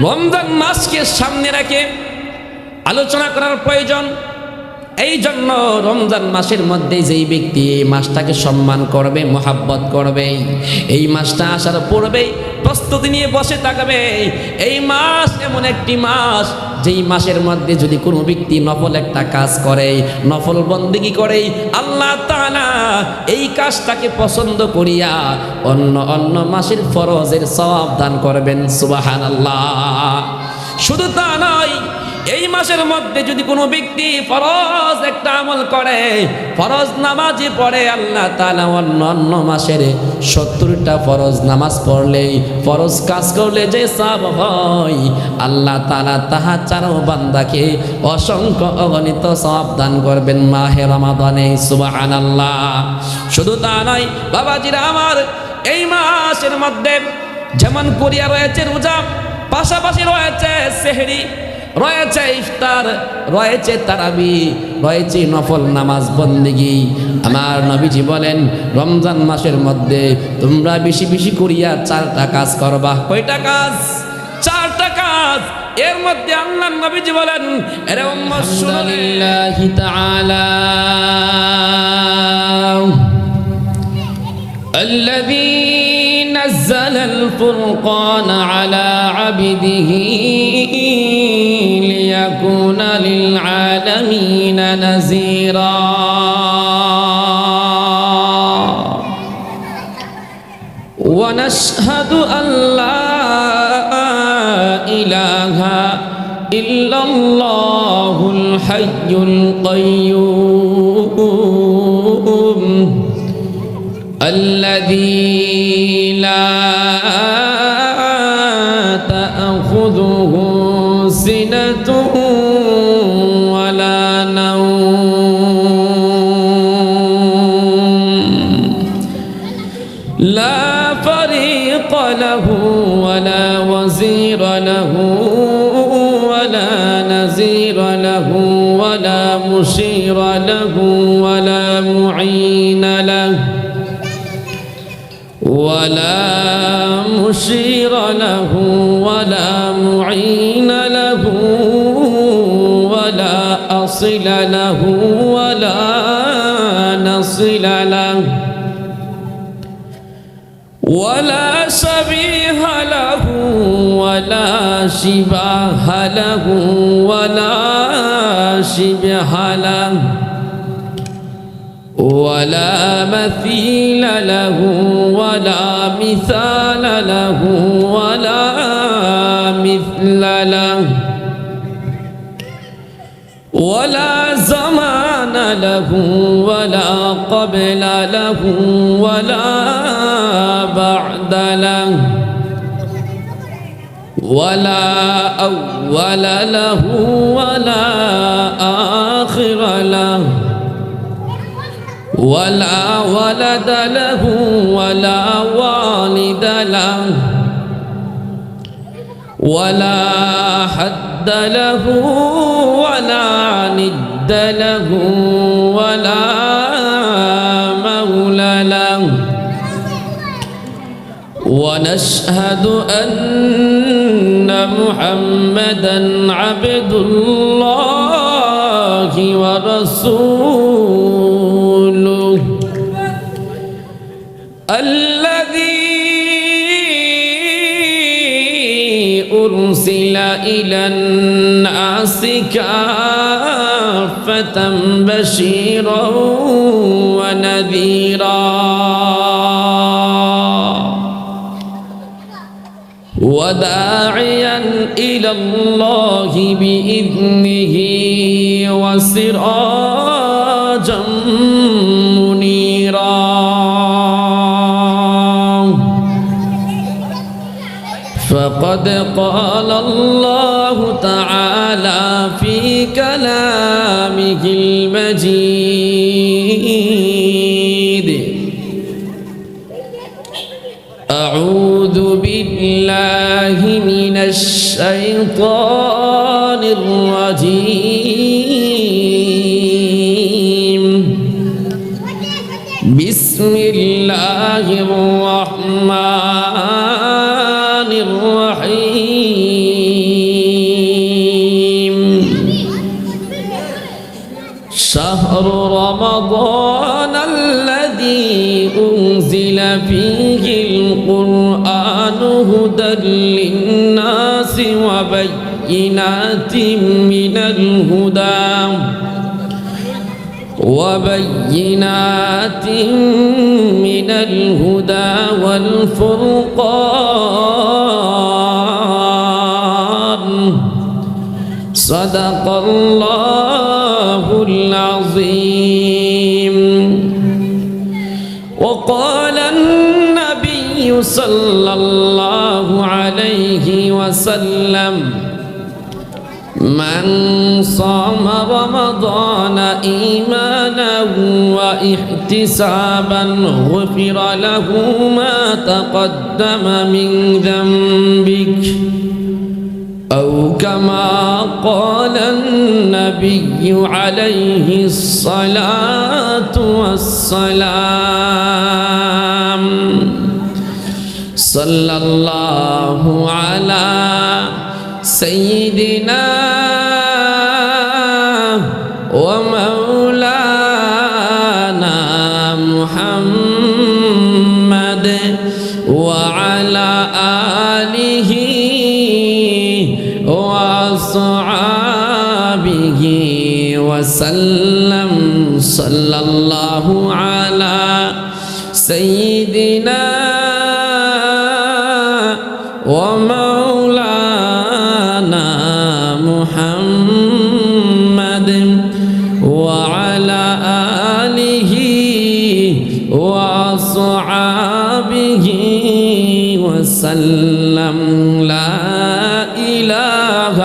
রমজান মাসকে সামনে রেখে আলোচনা করার প্রয়োজন। এই জন্য রমজান মাসের মধ্যে যেই ব্যক্তি এই মাসটাকে সম্মান করবে, মহাব্বত করবে, এই মাসটা আসার পূর্বেই প্রস্তুতি নিয়ে বসে থাকবে। এই মাস এমন একটি মাস, যেই মাসের মধ্যে যদি কোনো ব্যক্তি নফল একটা কাজ করে, নফল বন্দেগী করে, আল্লাহ তাআলা এই কাজটাকে পছন্দ করিয়া অন্য মাসের ফরজের সওয়াব দান করবেন। সুবহানাল্লাহ। শুধু তা নয়, এই মাসের মধ্যে যদি কোনো ব্যক্তি ফরজ একটা আমল করে, ফরজ নামাজে পড়ে, আল্লাহ তাআলা অন্য মাসের 70টা ফরজ নামাজ পড়লে, ফরজ কাজ করলে যে সওয়াব হয়, আল্লাহ তাআলা তাহা চারো বান্দাকে অসংখ্য অগণিত সওয়াব দান করবেন মাহে রমাদানে। সুবহানাল্লাহ। শুধু তা নয় বাবাজিরা আমার, এই মাসের মধ্যে যেমন করিয়া রয়েছে রোজা, পাশাপাশি রয়েছে সেহরি, রয়েছে ইফতার, রয়েছে তারাবি, রয়েছে নফল নামাজ বন্দেগী। আমার নবীজি বলেন, রমজান মাসের মধ্যে তোমরা বেশি বেশি করিয়া 4টা কাজ করবা। কয়টা কাজ? 4টা কাজ। এর মধ্যে আল্লাহ নবীজি বলেন, আরে উম্মত সুবহানাল্লাহি তাআলা الذي نزل الفرقان على عبده ليكون للعالمين نذيرا ونشهد أن لا إله إلا الله الحي القيوم الذي لا تأخذه سنة ولا نوم لا فريق له ولا وزير له ولا نزير له ولا مشير له ولا معين له ولا مشير له ولا معين له ولا أصل له ولا نصل له ولا شبيه له ولا شبه له ولا شبه له ولا مثيل له ولا مثال له ولا مثل له ولا زمان له ولا قبل له ولا بعد له ولا أول له ولا آخر له ولا ولد له ولا والد له ولا حد له ولا ند له ولا مولى له ونشهد أن محمدا عبد الله ورسوله الذي أرسل إلى الناس كافة بشيرا ونذيرا وداعيا إلى الله بإذنه وسراجا منيرا فقد قال الله تعالى في كلامه المجيد أعوذ بالله من الشيطان الرجيم بسم الله الرحمن الرحيم للناس وبينات من الهدى والفرقان صدق الله العظيم. وقال النبي صلى الله عليه وسلم من صام رمضان إيمانا واحتسابا غفر له ما تقدم من ذنبك أو كما قال النبي عليه الصلاة والسلام. صلى الله على سيدنا ومولانا محمد وعلى آله وأصحابه وسلم. صلى الله على سيدنا ومولانا محمد وعلى آله وأصحابه وسلم. لا إله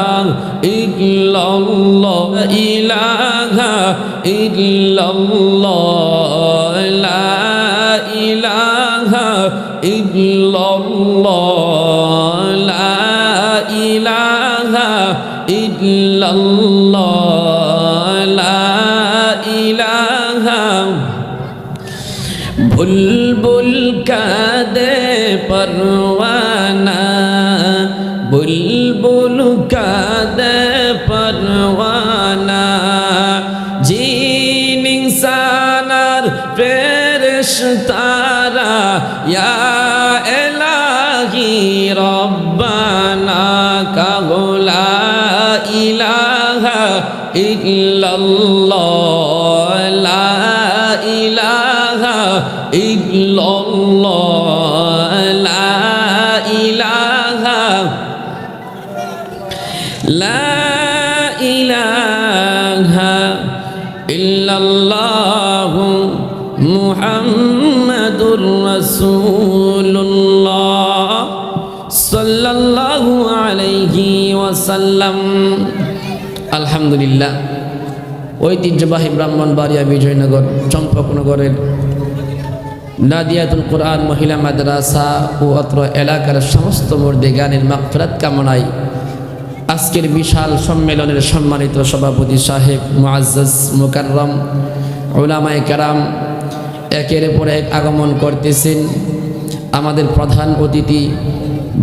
إلا الله لا إله إلا الله لا إله إلا الله لا إله إلا الله لا إله. বুলবুল কাঁদে পরওয়ানা বুলবুল কাঁদে পরওয়ানা জিন ইনসানার ফেরেশতারা ইয়া ইলাহি রব্বানা কাহু লা ইলাহা ইল্লাল্লাহ লা ইলাহা ইল্লাল্লাহ লা ইলাহা লা ইলাহা ইল্লাল্লাহ মুহাম্মাদুর রাসূলুল্লাহ সাল্লাল্লাহু আলাইহি ওয়াসাল্লাম। আলহামদুলিল্লাহ, ঐতিহ্যবাহী ব্রাহ্মণবাড়িয়া বিজয়নগর চম্পকনগরের নাদিয়াতুল কোরআন মহিলা মাদ্রাসা ও অত্র এলাকার সমস্ত মুর্দে গানের মাগফিরাত কামনায় আজকের বিশাল সম্মেলনের সম্মানিত সভাপতি সাহেব মুআজ্জাজ মুকাররম উলামায়ে কেরাম একের পর এক আগমন করতেছেন। আমাদের প্রধান অতিথি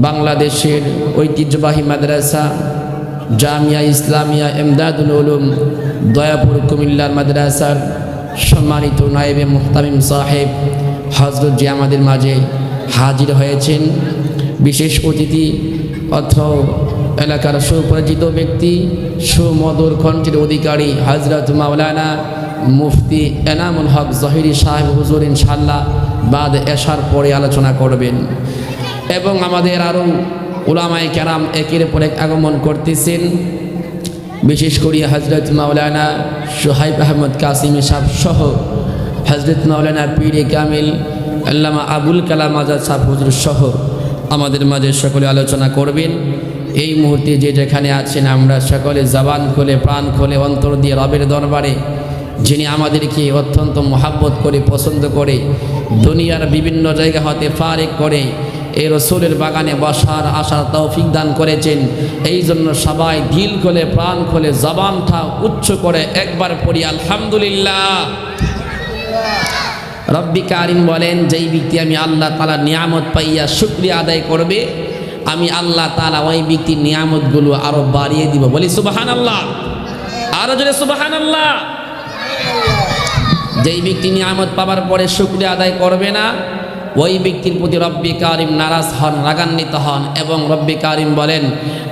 বাংলাদেশের ঐতিহ্যবাহী মাদ্রাসা জামিয়া ইসলামিয়া ইমদাদুল উলুম দয়াপুর কুমিল্লার মাদ্রাসার সম্মানিত নায়েবে মুহতামিম সাহেব হযরত জি আমাদের মাঝে হাজির হয়েছেন। বিশেষ অতিথি অত্র এলাকার সুপরিচিত ব্যক্তি সুমধুর কণ্ঠের অধিকারী হযরত মাওলানা মুফতি এনামুল হক জহিরি সাহেব হুজুর ইনশাআল্লাহ বাদ এশার পরে আলোচনা করবেন এবং আমাদের আরও উলামায়ে কেরাম একের পর এক আগমন করতেছেন। বিশেষ করে হযরত মাওলানা সোহাইব আহমদ কাসিমি সাহেব সহ হযরত মাওলানা পীরে কামিল আল্লামা আবুল কালাম আজাদ সাহেব হুজুর সহ আমাদের মাঝে সকলে আলোচনা করবেন। এই মুহূর্তে যে যেখানে আছেন আমরা সকলে জবান খুলে প্রাণ খুলে অন্তর দিয়ে রবের দরবারে, যিনি আমাদেরকে অত্যন্ত মহাব্বত করে পছন্দ করে দুনিয়ার বিভিন্ন জায়গা হতে ফারেক করে এই রসুলের বাগানে বসার আসার তৌফিক দান করেছেন। এই জন্য সবাই দিল খুলে প্রাণ খুলে জবানটা উচ্চ করে একবার পড়ি আলহামদুলিল্লাহ। রব্বি কারিম বলেন, যেই ব্যক্তি আমি আল্লাহ তাআলা নিয়ামত পাইয়া শুকরিয়া আদায় করবে আমি আল্লাহ তাআলা ওই ব্যক্তির নিয়ামতগুলো আরো বাড়িয়ে দিব। বলি সুবহানাল্লাহ, আরো জোরে সুবহানাল্লাহ। যেই ব্যক্তি নিয়ামত পাবার পরে শুকরিয়া আদায় করবে না ওই ব্যক্তির প্রতি রব্বি কারিম নারাজ হন, রাগান্বিত হন এবং রব্বি কারিম বলেন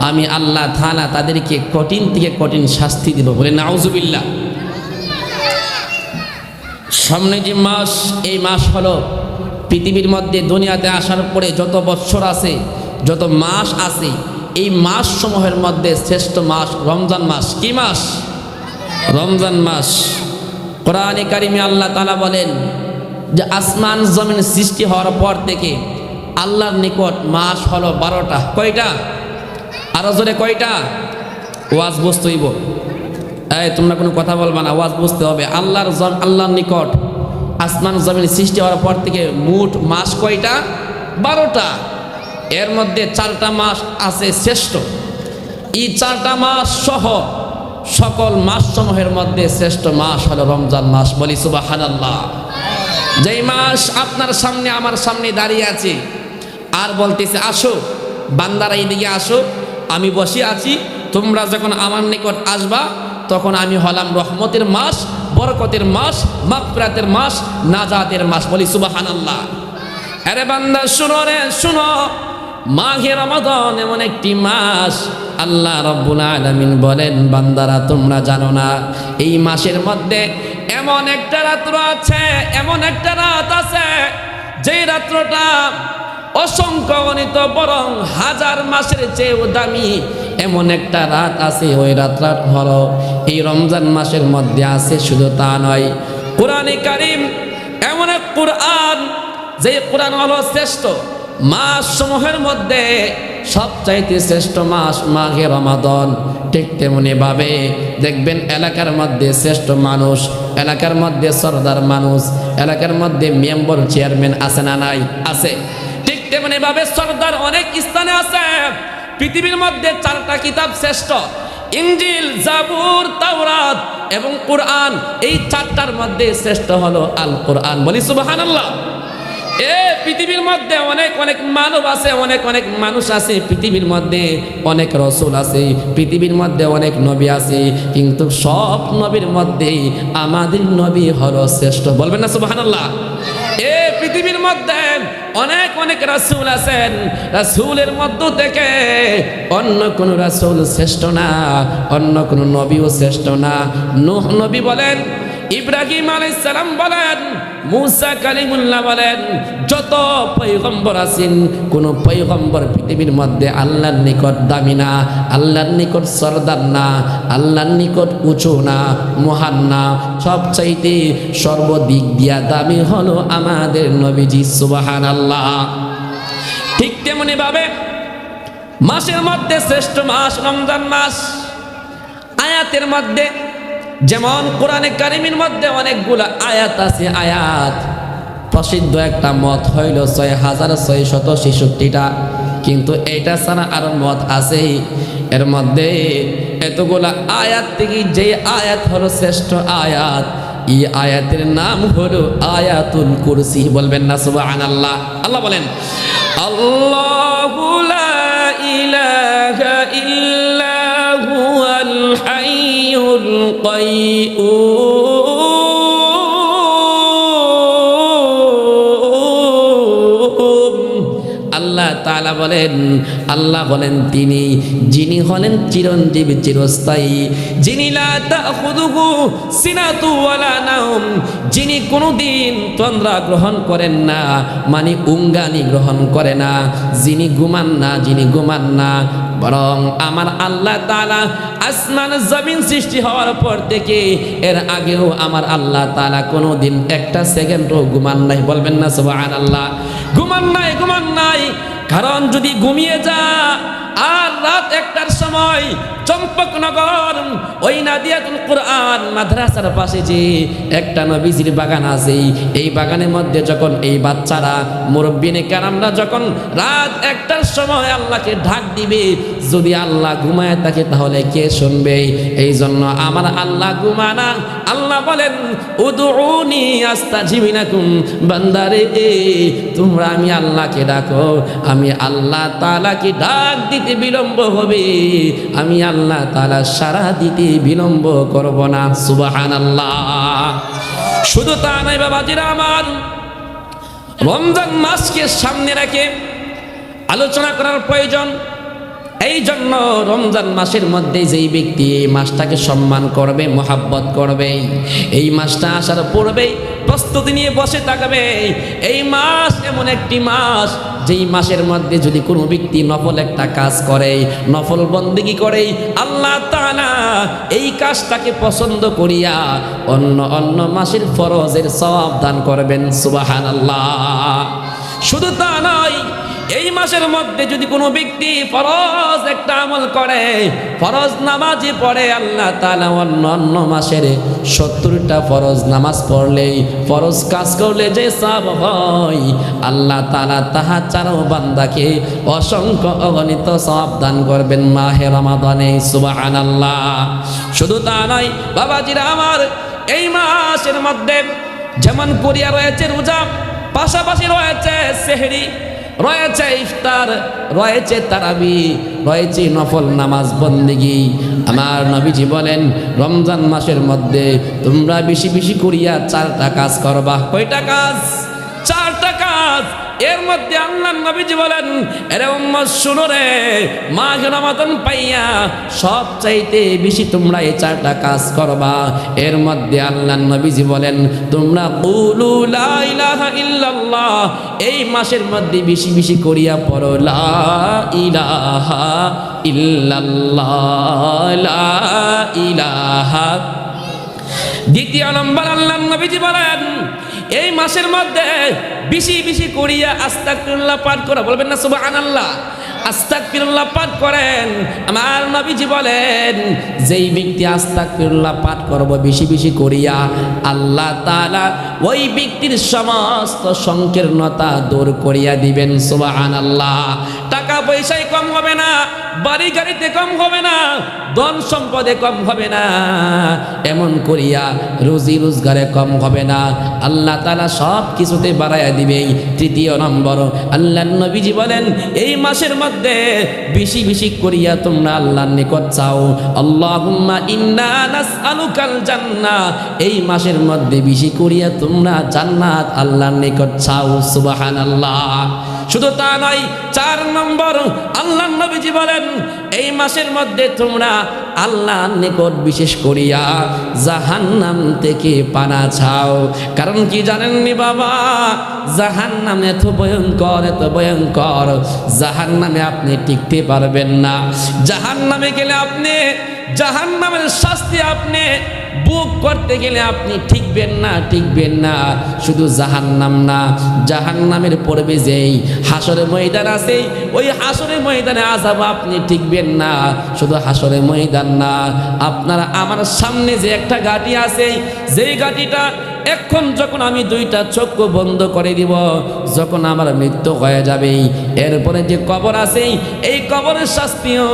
আমি আল্লাহ তাআলা তাদেরকে কঠিন থেকে কঠিন শাস্তি দিব। বলে নাউজুবিল্লাহ। সামনে যে মাস, এই মাস হলো পৃথিবীর মধ্যে দুনিয়াতে আসার পরে যত বৎসর আছে, যত মাস আছে, এই মাস সমূহের মধ্যে শ্রেষ্ঠ মাস রমজান মাস। কি মাস? রমজান মাস। কোরআনে কারিমে আল্লাহ তাআলা বলেন যে আসমান জমিন সৃষ্টি হওয়ার পর থেকে আল্লাহর নিকট মাস হলো 12টা। কয়টা? আরো জোরে কয়টা? ওয়াজ বুঝতে হইব। এই তোমরা কোনো কথা বলবা না, ওয়াজ বুঝতে হবে। আল্লাহর নিকট আসমান জমিন সৃষ্টি হওয়ার পর থেকে মোট মাস কয়টা? 12টা। এর মধ্যে 4টা মাস আছে শ্রেষ্ঠ। এই 4টা মাস সহ সকল মাস সমূহের মধ্যে শ্রেষ্ঠ মাস হলো রমজান মাস। বলি সুবহানাল্লাহ। যেই মাস আপনার সামনে আমার সামনে দাঁড়িয়ে আছে আর বলতেছে আসো বান্দারা এইদিকে আসো, আমি বসে আছি, তোমরা যখন আমার নিকট আসবা তখন আমি হলাম রহমতের মাস, বরকতের মাস, মাগফিরাতের মাস, নাজাতের মাস। বলি সুবহানাল্লাহ। আরে বান্দা শুনো রে শুনো, মাহে রমাদান এমন একটি মাস, আল্লাহ রাব্বুল আলামিন বলেন বান্দারা তোমরা জানো না এই মাসের মধ্যে এমন একটা রাত্র আছে, এমন একটা রাত আছে যেই রাত্রটা অসংখ্য গণিত বরং হাজার মাসের চেয়েও দামি। এমন একটা রাত আছে, ওই রাতটা হলো এই রমজান মাসের মধ্যে আছে। শুধু তা নয়, কোরআনে কারিম এমন এক কোরআন, যে কোরআন হলো শ্রেষ্ঠ মাস সমূহের মধ্যে সবচাইতে শ্রেষ্ঠ মাস মাহে রমাদান। ঠিক তেমনি ভাবে দেখবেন এলাকার মধ্যে শ্রেষ্ঠ মানুষ, এলাকার মধ্যে সরদার মানুষ, এলাকার মধ্যে মেম্বার চেয়ারম্যান আছে না নাই? আছে। ঠিক তেমনি ভাবে সরদার অনেক স্থানে আছে। পৃথিবীর মধ্যে 4টা কিতাব শ্রেষ্ঠ, ইনজিল, জাবুর, তাওরাত এবং কুরআন। এই 4টার মধ্যে শ্রেষ্ঠ হলো আল কুরআন। বলি সুবহানাল্লাহ। পৃথিবীর মধ্যে অনেক অনেক মানব আছে, অনেক অনেক মানুষ আছে, পৃথিবীর মধ্যে অনেক রসুল আছে, পৃথিবীর মধ্যে অনেক নবী আছে, কিন্তু সব নবীর মধ্যে আমাদের নবী হলো শ্রেষ্ঠ। বলবেন না সুবহানাল্লাহ। পৃথিবীর মধ্যে অনেক অনেক রাসূল আছেন, রাসূলের মধ্য থেকে অন্য কোন রাসূল শ্রেষ্ঠ না, অন্য কোন নবীও শ্রেষ্ঠ না। নূহ নবী বলেন, ইব্রাহিম আলাইহিস সালাম বলেন, মুসা কালিমুল্লাহ বলেন, যত পয়গম্বর আছেন কোন পয়গম্বর পৃথিবীর মধ্যে আল্লাহর নিকট দামি না, আল্লাহর নিকট সরদার না, আল্লাহর নিকট উঁচু না, মহান না। সবচাইতে সর্বদিক দিয়া দামি হলো আমাদের নবীজি। সুবহানাল্লাহ। ঠিক তেমনি ভাবে মাসের মধ্যে শ্রেষ্ঠ মাস রমজান মাস। আয়াতের মধ্যে যেমন কোরআনে কারিমের মধ্যে অনেকগুলো আয়াত আছে। আয়াত প্রসিদ্ধ একটা মত হইল 6666টা, কিন্তু এটা ছাড়া আরো মত আছে। এর মধ্যে এতগুলা আয়াত থেকে যে আয়াত হলো শ্রেষ্ঠ আয়াত, এই আয়াতের নাম হলো আয়াতুল কুরসি। বলবেন না সুবহানাল্লাহ। আল্লাহ বলেন, আল্লাহু লা ইলাহা ইল্লা হুয়াল হাইয়ুল কাইয়্যুম। আল্লাহ তাআলা বলেন, আল্লাহ বলেন তিনি যিনি হলেন চিরঞ্জীবী, চিরস্থায়ী, যিনি লা তাখুযুহু সিনাতু ওয়ালা নাওম, যিনি কোনোদিন তন্দ্রা গ্রহণ করেন না, মানে উঙ্গানি গ্রহণ করে না, যিনি ঘুমান না, যিনি ঘুমান না। বরং আমার আল্লাহ তাআলা আসমান জমিন সৃষ্টি হওয়ার পর থেকে এর আগেও আমার আল্লাহ তাআলা কোনোদিন একটা সেকেন্ডও ঘুমান নাই। বলবেন না সুবহানাল্লাহ। ঘুমান নাই, ঘুমান নাই। কারণ যদি ঘুমিয়ে যা আর রাত 1টার সময় চম্পকনগর ওই নাদিয়াতুল কুরআন মাদ্রাসার পাশে যে একটা নবীজির বাগান আছে, এই বাগানের মধ্যে যখন এই বাচ্চারা মুরব্বিনে কেরামরা যখন রাত 1টার সময় আল্লাহকে ডাক দিবে, যদি আল্লাহ ঘুমায় থাকে তাহলে কে শুনবে? এই জন্য আমার আল্লাহ ঘুমানা। আল্লাহ বলেন, উদউনি আস্তাজিব লাকুম। বান্দারে তোমরা আমি আল্লাহকে ডাকো, আমি আল্লাহ তাআলাকে ডাক দিতে বিলম্ব হবে, আমি আল্লাহ তাআলা সাড়া দিতে বিলম্ব করব না। সুবহানাল্লাহ। শুধু তা নয় বাবাজিরা আমার, রমজান মাসকে সামনে রেখে আলোচনা করার প্রয়োজন। এই জন্য রমজান মাসের মধ্যে যেই ব্যক্তি এই মাসটাকে সম্মান করবে, মোহাব্বত করবে, এই মাসটা আসার পূর্বেই প্রস্তুতি নিয়ে বসে থাকবে। এই মাস এমন একটি মাস যেই মাসের মধ্যে যদি কোনো ব্যক্তি নফল একটা কাজ করে, নফল বন্দেগী করে, আল্লাহ তাআলা এই কাজটাকে পছন্দ করিয়া অন্য মাসের ফরজের সওয়াব দান করবেন। সুবহানাল্লাহ। শুধু তা নয়, এই মাসের মধ্যে যদি কোনো ব্যক্তি ফরজ একটা আমল করে, ফরজ নামাজই পড়ে, আল্লাহ তাআলা অন্য মাসের 70টা ফরজ নামাজ পড়লেই, ফরজ কাজ করলে যে সওয়াব হয়, আল্লাহ তাআলা তাহা চারো বান্দাকে অসংখ্য অগণিত সওয়াব দান করবেন মাহে রমাদানে। সুবহানাল্লাহ। শুধু তা নয় বাবাজিরা আমার, এই মাসের মধ্যে যেমন করিয়া রয়েছে রোজা, পাশাপাশি রয়েছে সেহরি, রয়েছে ইফতার, রয়েছে তারাবি, রয়েছে নফল নামাজ বন্দেগী। আমার নবীজি বলেন রমজান মাসের মধ্যে তোমরা বেশি বেশি করিয়া 4টা কাজ করবা। কয়টা কাজ? 4টা কাজ। এর মধ্যে আল্লাহ নবীজি বলেন, এরে উম্মত শুনো রে, মাহে রমাদান পাইয়া সবচাইতে বেশি তোমরা এই 4টা কাজ করবা। এর মধ্যে আল্লাহ নবীজি বলেন, তোমরা কুলু লা ইলাহা ইল্লাল্লাহ, এই মাসের মধ্যে বেশি বেশি করিয়া পড়ো লা ইলাহা ইল্লাল্লাহ, লা ইলাহা। দ্বিতীয় নম্বর আল্লাহ নবীজি বলেন, এই মাসের মধ্যে বেশি বেশি করিয়া আস্তাগফিরুল্লাহ পাঠ করা। বলবেন না সুবহানাল্লাহ? আস্তাগফিরুল্লাহ পাঠ করেন। আমার নবীজি বলেন, যেই ব্যক্তি আস্তাগফিরুল্লাহ পাঠ করব বেশি বেশি করিয়া, আল্লাহ তাআলা ওই ব্যক্তির সমস্ত সংকীর্ণতা দূর করিয়া দিবেন। সুবহানাল্লাহ। টাকা পয়সায় কম হবে না, বাড়ি গাড়িতে কম হবে না, ধন সম্পদে কম হবে না, এমন করিয়া রুজি রোজগারে কম হবে না, আল্লাহ তাআলা সব কিছুতে বাড়াইয়া দিবে। তৃতীয় নম্বর আল্লাহ নবীজি বলেন, এই মাসের মধ্যে বেশি বেশি করিয়া তোমরা আল্লাহর নিকট চাও, আল্লাহুম্মা ইন্না নাসআলুকাল জান্নাহ, এই মাসের মধ্যে বেশি করিয়া তোমরা জান্নাত আল্লাহর নিকট চাও। সুবহানাল্লাহ। শুধু তা নয়, 4 নম্বর আল্লাহ নবীজি বলেন, এই মাসের মধ্যে তোমরা আল্লাহর নিকট বিশেষ করিয়া জাহান্নাম থেকে পানা চাও। কারণ কি জানেননি বাবা? জাহান্নাম এত ভয়ঙ্কর, এত ভয়ঙ্কর, জাহান্নামে আপনি টিকতে পারবেন না। জাহান্নামে গেলে আপনি, জাহান্নামের শাস্তি আপনি বুক করতে গেলে আপনি টিকবেন না, টিকবেন না। শুধু জাহান্নাম না, জাহান্নামের পূর্বে যেই হাসরের ময়দান আছে, ওই হাসরের ময়দানে আযাব আপনি টিকবেন না। শুধু হাসরের ময়দান না, আপনার আমার সামনে যে একটা ঘাটি আছে, যেই ঘাটিটা এখন যখন আমি 2টা চক্ষু বন্ধ করে দিব, যখন আমার মৃত্যু হয়ে যাবে, এরপরে যে কবর আছে, এই কবরের শাস্তিও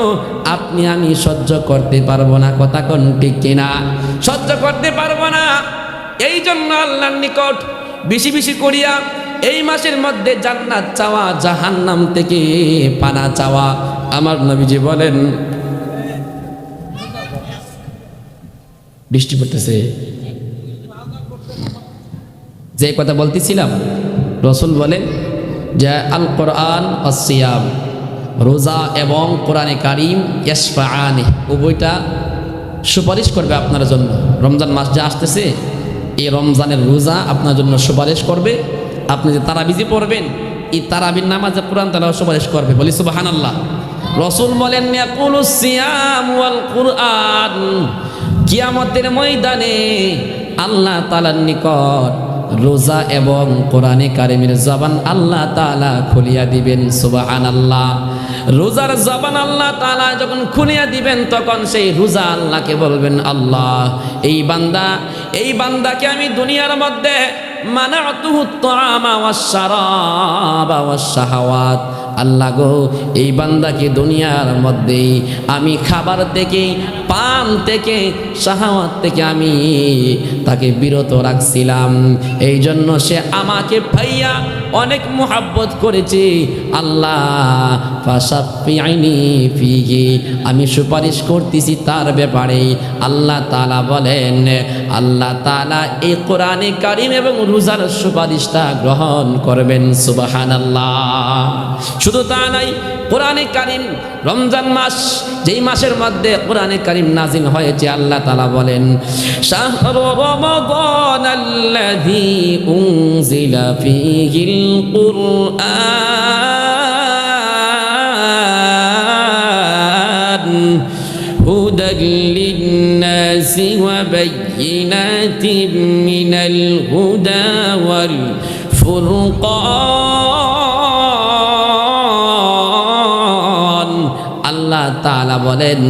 আপনি আমি সহ্য করতে পারবো না। কথা কোন ঠিক কিনা? সহ্য করতে পারবো না। এই জন্য আল্লাহর নিকট বেশি বেশি করিয়া এই মাসের মধ্যে জান্নাত চাওয়া, জাহান্নাম থেকে পানা চাওয়া। আমার নবীজি বলেন, বৃষ্টি পড়তেছে, যে কথা বলতেছিলাম, রসুল বলেন যে আল কোরআন ওয়াস সিয়াম, রোজা এবং কোরআনে কারিম ইয়াশফাআনি, উভয়টা সুপারিশ করবে আপনার জন্য। রমজান মাস যে আসতেছে, এই রমজানের রোজা আপনার জন্য সুপারিশ করবে। আপনি যে তারাবিজি পড়বেন, এই তারাবির নামাজে কোরআন তাআলা সুপারিশ করবে। বলি সুবহানাল্লাহ। রসুল বলেন, ইয়াকুলুস সিয়াম ওয়াল কুরআন, কিয়ামতের ময়দানে আল্লাহ তাআলার নিকট রোজা এবং কোরআনে কারিমের জবান আল্লাহ তাআলা খুলিয়া দিবেন। সুবহানাল্লাহ। রোজার জবান আল্লাহ তাআলা যখন খুলিয়া দিবেন, তখন সেই রোজা আল্লাহকে বলবেন, আল্লাহ এই বান্দাকে আমি দুনিয়ার মধ্যে মানাতুহু আত-তাআমা ওয়াশ-শারাবা ওয়াশ-শাহাওয়াত, আল্লাহ গো, এই বান্দাকে দুনিয়ার মধ্যে আমি খাবার থেকে, পান থেকে, শাহাওয়াত থেকে আমি তাকে বিরত রাখছিলাম, এই জন্য সে আমাকে পাইয়া অনেক মুহাব্বত করেছে। আল্লাহ ফাশাফিআইনি ফিহি, আমি সুপারিশ করতেছি তার ব্যাপারে। আল্লাহ তাআলা বলেন, আল্লাহ তাআলা এই কোরআনে কারীম এবং রোজার সুপারিশটা গ্রহণ করবেন। সুবহানাল্লাহ। শুধু তা নাই, কোরআনে কারীম রমজান মাস, যেই মাসের মধ্যে কোরআনে কারীম নাজিল হয়েছে, আল্লাহ তাআলা বলেন, শাহরু রমাদানাল্লাযী উনজিলা ফীহিল কুরআন হুদাল লিন্নাসি ওয়া বায়্যিনাতিম মিনাল হুদা ওয়াল ফুরকান। আল্লাহ তাআলা বলেন,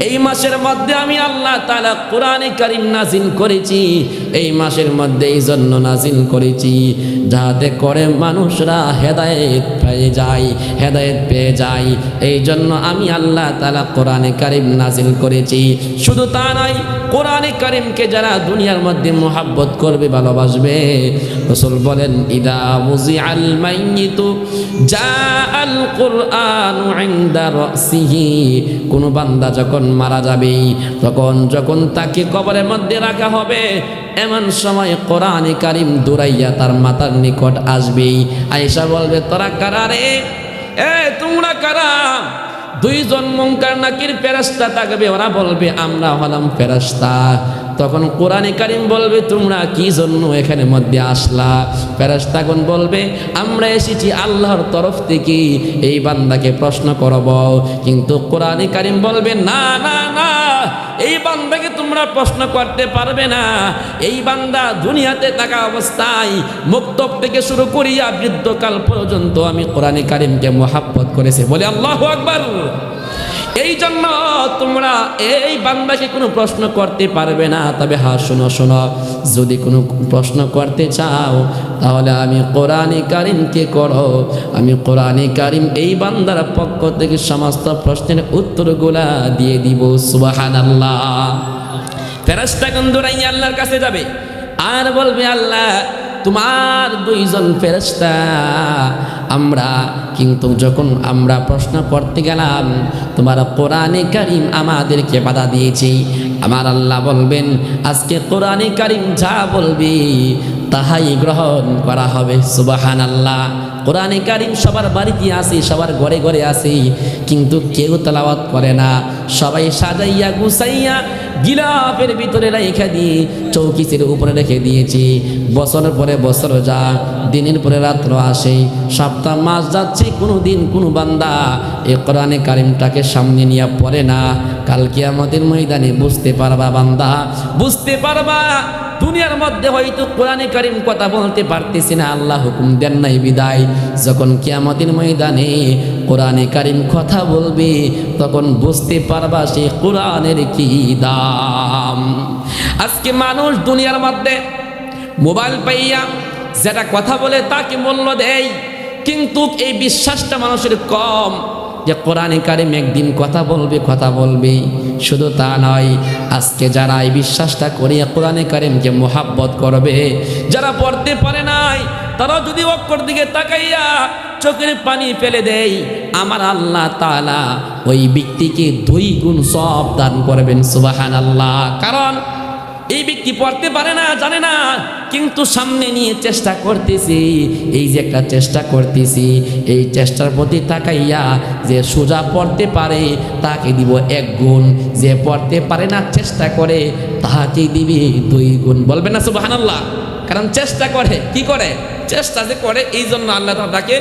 এই মাসের মধ্যে আমি আল্লাহ তাআলা কোরআনে কারীম নাজিল করেছি। এই মাসের মধ্যে এই জন্য নাজিল করেছি যাতে করে মানুষরা হেদায়েত পেয়ে যায়, হেদায়েত পেয়ে যায়। এই জন্য আমি আল্লাহ তাআলা কোরআনে কারীম নাজিল করেছি। শুধু তা নয়, কোরআনে কারীমকে যারা দুনিয়ার মধ্যে মুহাব্বত করবে, ভালোবাসবে, রাসূল বলেন, ইদা মুজিআল মাইয়িতু জাআল কুরআনু ইনদা রাসিহি, কোন বান্দা যখন মারা যাবে, যখন তাকে কবরের মধ্যে রাখা হবে, এমন সময় কোরআনে কারীম দৌড়াইয়া তার মাথার নিকট আসবে। আয়েশা বলবে, তোরা কারা রে? তোমরা কারা? দুইজন মুনকার নাকির ফেরেশতা থাকবে, ওরা বলবে আমরা হলাম ফেরেশতা। তখন কোরআনে কারীম বলবে, তোমরা কি জন্য এখানে মধ্যে আসলা? ফেরেশতাগণ বলবে, আমরা এসেছি আল্লাহর তরফ থেকে এই বান্দাকে প্রশ্ন করব। কিন্তু কোরআনে কারীম বলবে, না না না, এই বান্দাকে তোমরা প্রশ্ন করতে পারবে না। এই বান্দা দুনিয়াতে থাকা অবস্থায় মুক্তব থেকে শুরু করিয়া বৃদ্ধকাল পর্যন্ত আমি কোরআনে কারীমকে মুহাব্বত করেছি। বলে আল্লাহু আকবার। এই জন্য তোমরা এই বান্দাকে কোনো প্রশ্ন করতে পারবে না। তবে হ্যাঁ, শোনো শোনো, যদি কোনো প্রশ্ন করতে চাও তাহলে আমি কোরআনে কারীমকে করো। আমি কোরআনে কারীম এই বান্দার পক্ষ থেকে সমস্ত প্রশ্নের উত্তরগুলা দিয়ে দিব। সুবহানাল্লাহ। ফেরেশতাগণ দৌড়াইয়া আল্লাহর কাছে যাবে আর বলবে, আল্লাহ তোমার দুইজন ফেরেশতা, আমরা কিন্তু যখন আমরা প্রশ্ন করতে গেলাম তোমার কোরআনে কারীম আমাদেরকে বাধা দিয়েছে। আমার আল্লাহ বলবেন, আজকে কোরআনে কারীম যা বলবি তাহাই গ্রহণ করা হবে। সুবহানাল্লাহ। কোরআনে কারীম সবার বাড়িতে আসে, সবার ঘরে ঘরে আসে, কিন্তু কেউ তেলাওয়াত করে না। সবাই সাজাইয়া গুছাইয়া গিলাফের ভিতরে রেখে দিয়ে চৌকিসের উপরে রেখে দিয়েছি। বছর পরে বছর যা, দিনের পরে রাত্র আসে, সপ্তাহ মাস যাচ্ছে, কোনো দিন কোনো বান্দা এই কোরআনে কারীমটাকে সামনে নিয়ে পড়ে না। কাল কিয়ামতের ময়দানে বুঝতে পারবা বান্দা, বুঝতে পারবা দুনিয়ার মধ্যে হয়তো কোরআনে কারীম কথা বলতে পারতেছি না, আল্লাহ হুকুম দেন নাই বিদায়। যখন কিয়ামতের ময়দানে কোরআনে কারীম কথা বলবে, তখন বুঝতে পারবা সেই কোরআনের কি দাম। আজকে মানুষ দুনিয়ার মধ্যে মোবাইল পাইয়া যেটা কথা বলে তাকে মূল্য দেয়, কিন্তু এই বিশ্বাসটা মানুষের কম যে কোরআনে কারীম একদিন কথা বলবে। শুধু তা নয়, আজকে যারা এই বিশ্বাসটা করিয়া কোরআনে কারীমকে মুহাব্বত করবে, যারা পড়তে পারে নাই, তারা যদি অক্ষর দিকে তাকাইয়া চোখের পানি ফেলে দেয়, আমার আল্লাহ তাআলা ওই ব্যক্তিকে 2 গুণ সওয়াব দান করবেন। সুবহানাল্লাহ। কারণ এই ব্যক্তি পড়তে পারে না, জানে না, কিন্তু সামনে নিয়ে চেষ্টা করতেছি। এই যে একটা চেষ্টা করতেছি, এই চেষ্টার প্রতি তাকাইয়া যে সোজা পড়তে পারে তাকে দিব 1 গুণ, যে পড়তে পারে না চেষ্টা করে তাহাকে দিবি 2 গুণ। বলবেন না সুবহানাল্লাহ? কারণ চেষ্টা করে, কি করে? চেষ্টা যে করে, এই জন্য আল্লাহ তাকে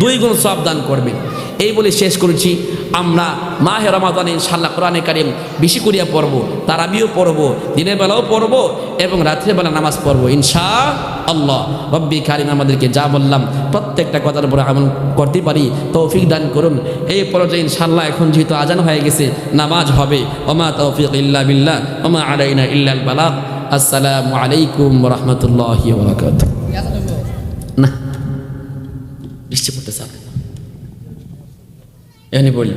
2 গুণ সওয়াব দান করবে। এই বলে শেষ করেছি। আমরা মাহে রমাদানে ইনশাআল্লাহ কোরআনে কারীম বেশি করিয়া পড়ব, তারাবিও পড়ব, দিনের বেলাও পড়ব এবং রাত্রের বেলা নামাজ পড়ব ইনশাআল্লাহ। রব্বি কারীম আমাদেরকে যা বললাম প্রত্যেকটা কথার উপরে আমল করতে পারি তৌফিক দান করুন। এই পর্যায়ে ইনশাআল্লাহ এখন যেহেতু আজান হয়ে গেছে, নামাজ হবে। ওমা তৌফিক ইল্লা বিল্লাহ ওমা আলাইনা ইল্লাল বালাগ। আসসালামু আলাইকুম ওয়া রাহমাতুল্লাহি ওয়া বারাকাতুহু। না বৃষ্টি পড়তেছে। এখানে বলল